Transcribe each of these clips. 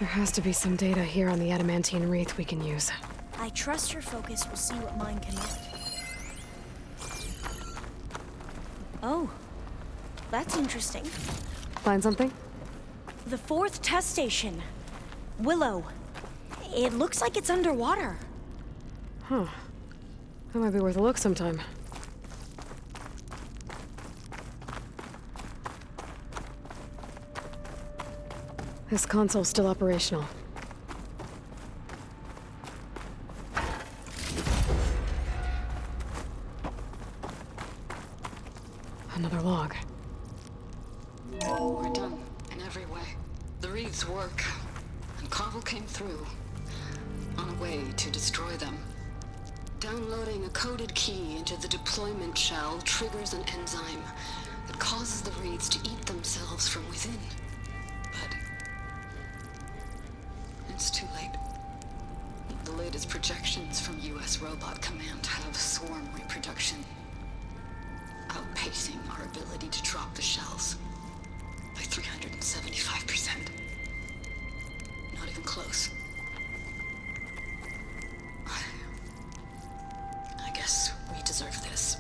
There has to be some data here on the adamantine wreath we can use. I trust your focus will see what mine cannot. Oh, that's interesting. Find something? The fourth test station. Willow. It looks like it's underwater. Huh. That might be worth a look sometime. This console's still operational. Another log. We're done, in every way. The wreaths work, and Carvel came through, on a way to destroy them. Downloading a coded key into the deployment shell triggers an enzyme that causes the wreaths to eat themselves from within. But it's too late. The latest projections from U.S. Robot Command have swarm reproduction, outpacing our ability to drop the shells by 375%. Not even close. I guess we deserve this.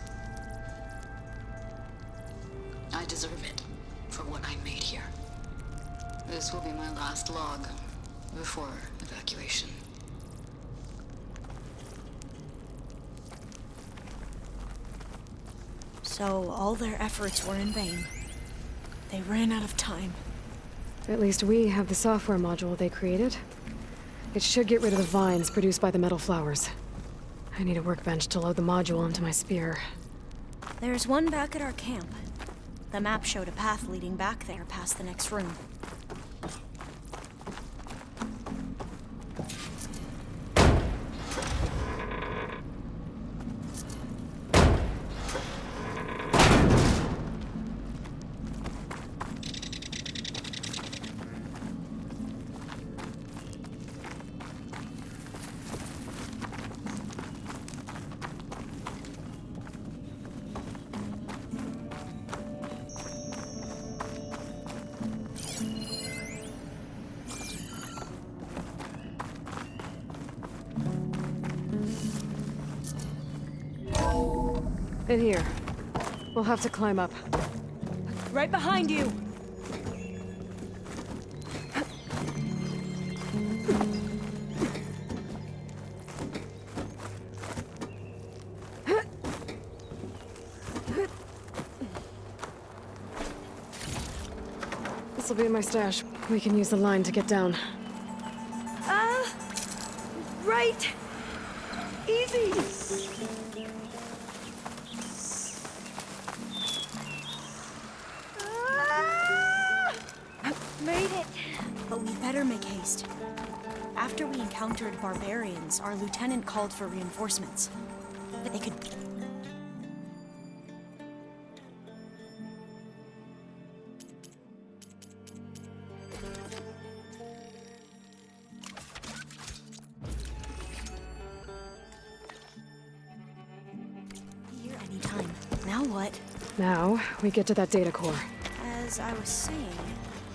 I deserve it for what I made here. This will be my last log before evacuation. So all their efforts were in vain. They ran out of time. At least we have the software module they created. It should get rid of the vines produced by the metal flowers. I need a workbench to load the module into my spear. There's one back at our camp. The map showed a path leading back there past the next room. In here. We'll have to climb up. Right behind you! This'll be in my stash. We can use the line to get down. Right! Easy! Made it! But we better make haste. After we encountered barbarians, our lieutenant called for reinforcements. They could... Here anytime. Now what? Now, we get to that data core. As I was saying,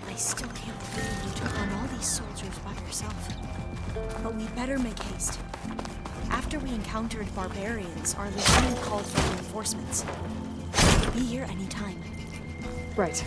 I still can't believe you took on all these soldiers by yourself. But we better make haste. After we encountered barbarians, our lieutenant called for reinforcements. Be here anytime. Right.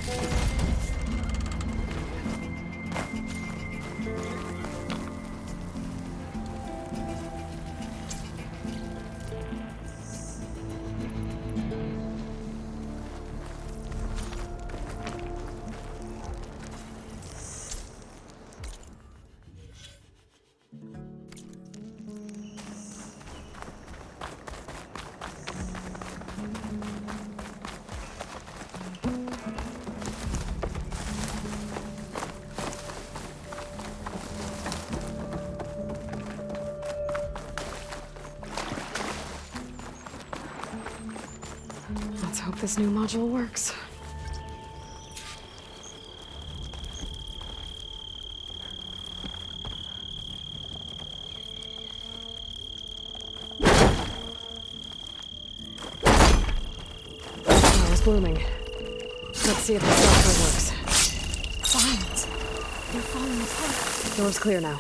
Let's hope this new module works. Flower's blooming. Let's see if the software works. Vines. They're falling apart. Door's clear now.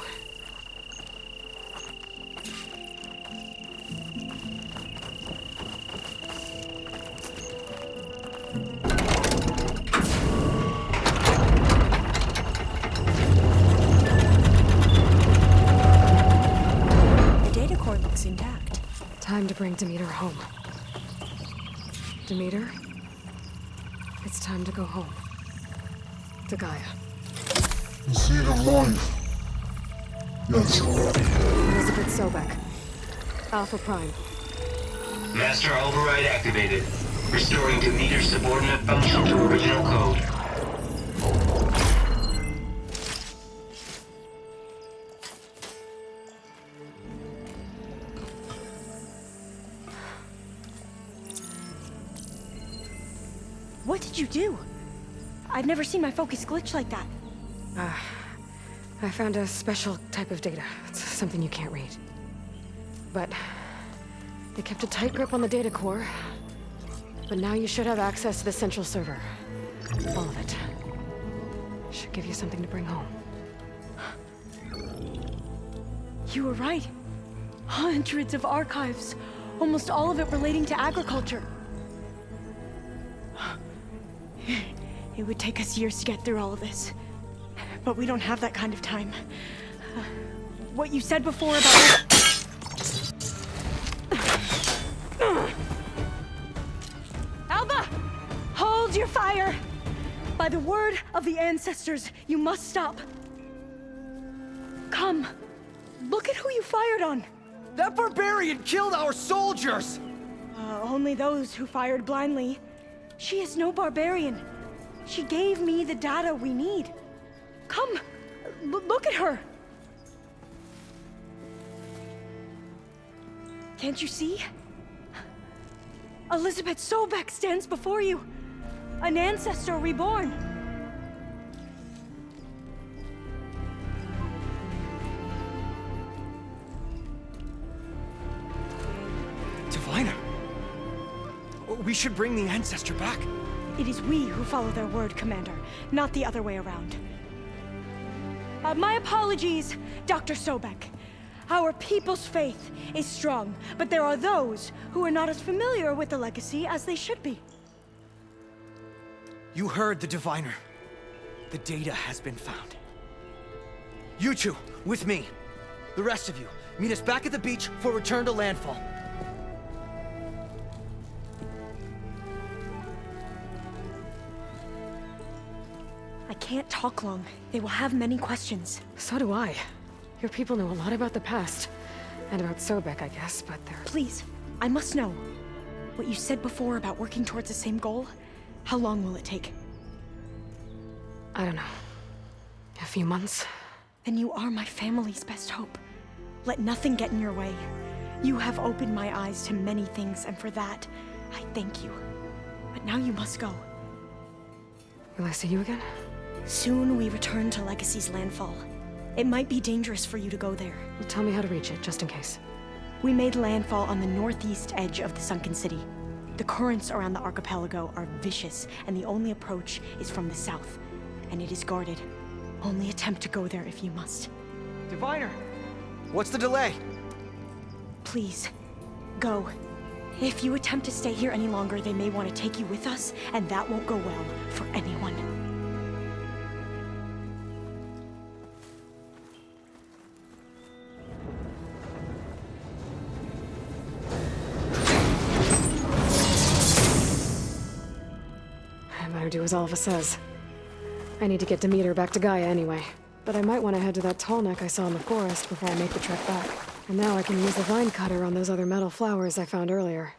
The data core looks intact. Time to bring Demeter home. Demeter? It's time to go home. To Gaia. See the life. Yes. Elizabeth Sobek. Alpha Prime. Master override activated. Restoring Demeter's subordinate function to original code. What did you do? I've never seen my focus glitch like that. I found a special type of data. It's something you can't read. But they kept a tight grip on the data core. But now you should have access to the central server. All of it. Should give you something to bring home. You were right. Hundreds of archives. Almost all of it relating to agriculture. It would take us years to get through all of this. But we don't have that kind of time. What you said before about... Alba! Hold your fire! By the word of the ancestors, you must stop. Come. Look at who you fired on. That barbarian killed our soldiers! Only those who fired blindly. She is no barbarian. She gave me the data we need. Come, look at her. Can't you see? Elizabeth Sobek stands before you. An ancestor reborn. Diviner. We should bring the ancestor back. It is we who follow their word, Commander, not the other way around. My apologies, Dr. Sobek. Our people's faith is strong, but there are those who are not as familiar with the legacy as they should be. You heard the diviner. The data has been found. You two, with me. The rest of you, meet us back at the beach for return to landfall. I can't talk long. They will have many questions. So do I. Your people know a lot about the past. And about Sobek, I guess, but they're... Please, I must know. What you said before about working towards the same goal, how long will it take? I don't know. A few months? Then you are my family's best hope. Let nothing get in your way. You have opened my eyes to many things, and for that, I thank you. But now you must go. Will I see you again? Soon we return to Legacy's landfall. It might be dangerous for you to go there. Well, tell me how to reach it, just in case. We made landfall on the northeast edge of the sunken city. The currents around the archipelago are vicious, and the only approach is from the south. And it is guarded. Only attempt to go there if you must. Diviner! What's the delay? Please, go. If you attempt to stay here any longer, they may want to take you with us, and that won't go well for anyone. I better do as Alva says. I need to get Demeter back to Gaia anyway. But I might want to head to that tall neck I saw in the forest before I make the trek back. And now I can use the vine cutter on those other metal flowers I found earlier.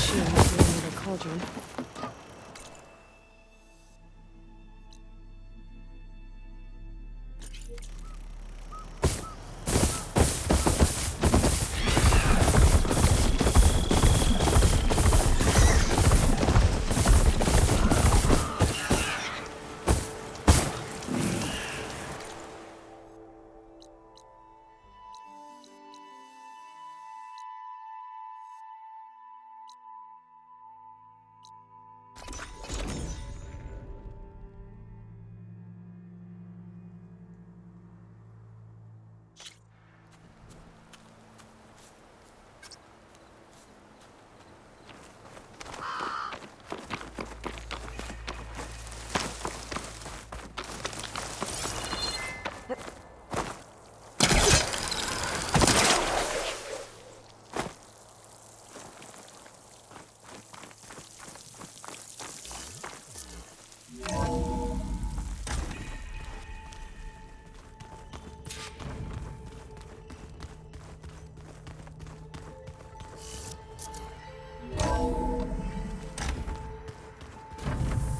machine through another cauldron.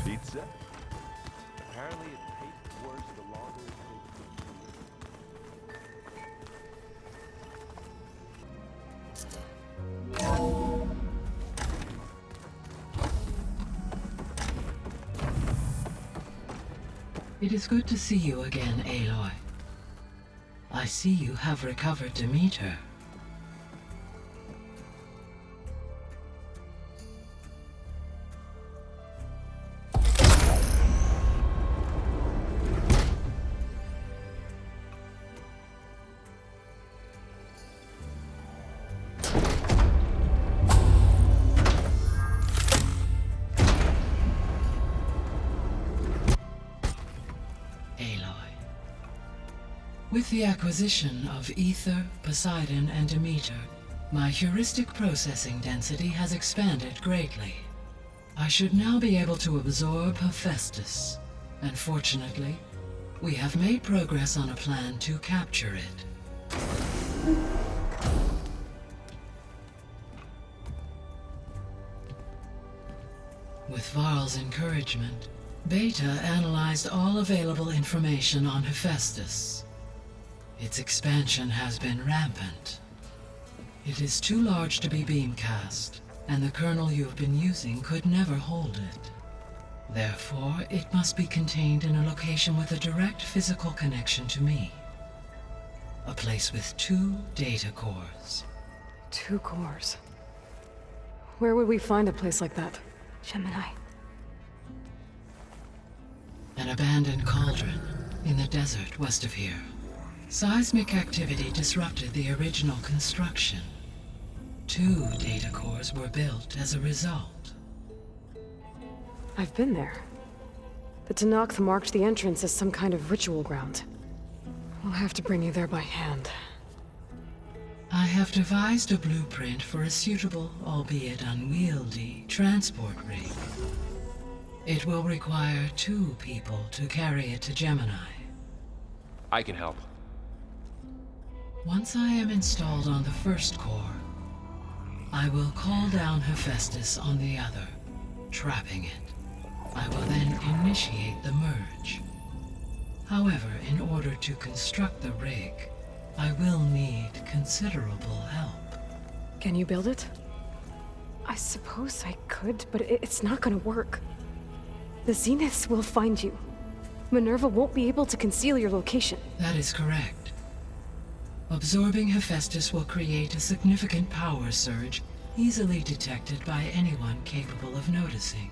Pizza? Apparently it tastes worse the longer it takes. It is good to see you again, Aloy. I see you have recovered Demeter. With the acquisition of Ether, Poseidon, and Demeter, my heuristic processing density has expanded greatly. I should now be able to absorb Hephaestus, and fortunately, we have made progress on a plan to capture it. With Varl's encouragement, Beta analyzed all available information on Hephaestus. Its expansion has been rampant. It is too large to be beamcast, and the kernel you have been using could never hold it. Therefore, it must be contained in a location with a direct physical connection to me. A place with 2 data cores. 2 cores. Where would we find a place like that? Gemini. An abandoned cauldron in the desert west of here. Seismic activity disrupted the original construction. 2 data cores were built as a result. I've been there. The Tenakth marked the entrance as some kind of ritual ground. We'll have to bring you there by hand. I have devised a blueprint for a suitable, albeit unwieldy, transport rig. It will require 2 people to carry it to Gemini. I can help. Once I am installed on the first core, I will call down Hephaestus on the other, trapping it. I will then initiate the merge. However, in order to construct the rig, I will need considerable help. Can you build it? I suppose I could, but it's not gonna work. The Zeniths will find you. Minerva won't be able to conceal your location. That is correct. Absorbing Hephaestus will create a significant power surge, easily detected by anyone capable of noticing.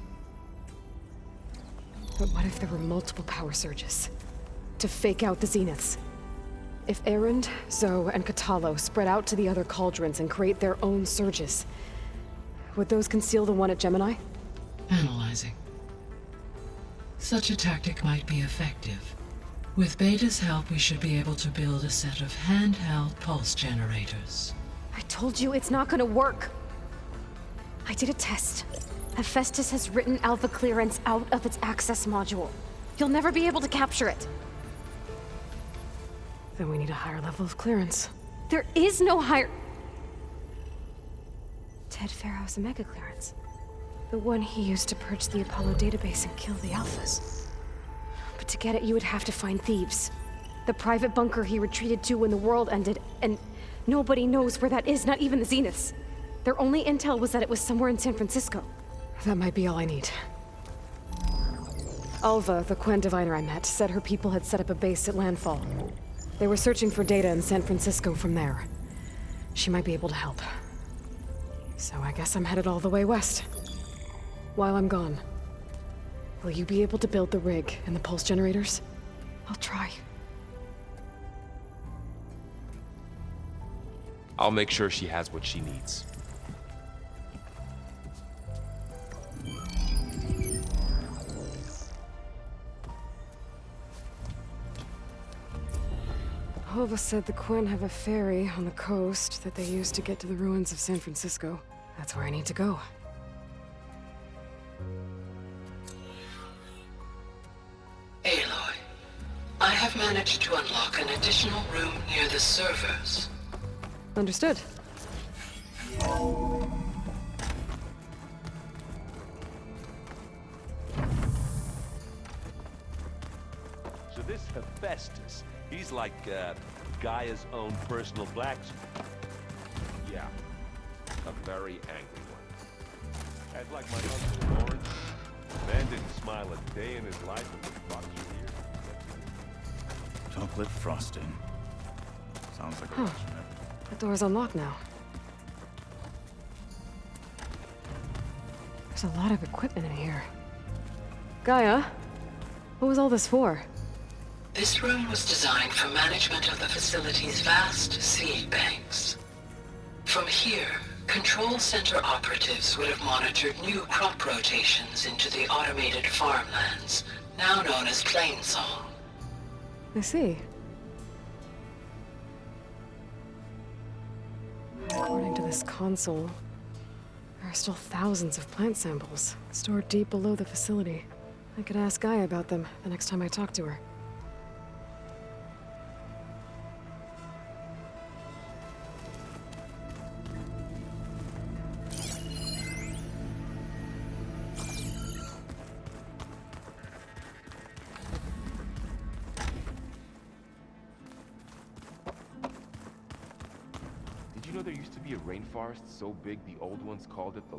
But what if there were multiple power surges? To fake out the Zeniths? If Erend, Zoe, and Katalo spread out to the other cauldrons and create their own surges, would those conceal the one at Gemini? Analyzing. Such a tactic might be effective. With Beta's help, we should be able to build a set of handheld pulse generators. I told you it's not gonna work. I did a test. Hephaestus has written alpha clearance out of its access module. You'll never be able to capture it. Then we need a higher level of clearance. There is no higher... Ted Pharaoh's Omega clearance. The one he used to purge the Apollo database and kill the Alphas. But to get it, you would have to find thieves. The private bunker he retreated to when the world ended, and nobody knows where that is, not even the Zeniths. Their only intel was that it was somewhere in San Francisco. That might be all I need. Alva, the Quen diviner I met, said her people had set up a base at landfall. They were searching for data in San Francisco from there. She might be able to help. So I guess I'm headed all the way west. While I'm gone, will you be able to build the rig and the pulse generators? I'll try. I'll make sure she has what she needs. Hova said the Quen have a ferry on the coast that they use to get to the ruins of San Francisco. That's where I need to go. Aloy, I have managed to unlock an additional room near the servers. Understood. So this Hephaestus, he's like Gaia's own personal blacksmith. Yeah, a very angry one. I'd like my Uncle Lawrence. Man didn't smile a day in his life when the fox were here. Chocolate frosting. Sounds like a Huh. restaurant. That door's unlocked now. There's a lot of equipment in here. Gaia, what was all this for? This room was designed for management of the facility's vast seed banks. From here, control center operatives would have monitored new crop rotations into the automated farmlands, now known as Plainsong. I see. According to this console, there are still thousands of plant samples stored deep below the facility. I could ask Gaia about them the next time I talk to her. Did you know there used to be a rainforest so big the old ones called it the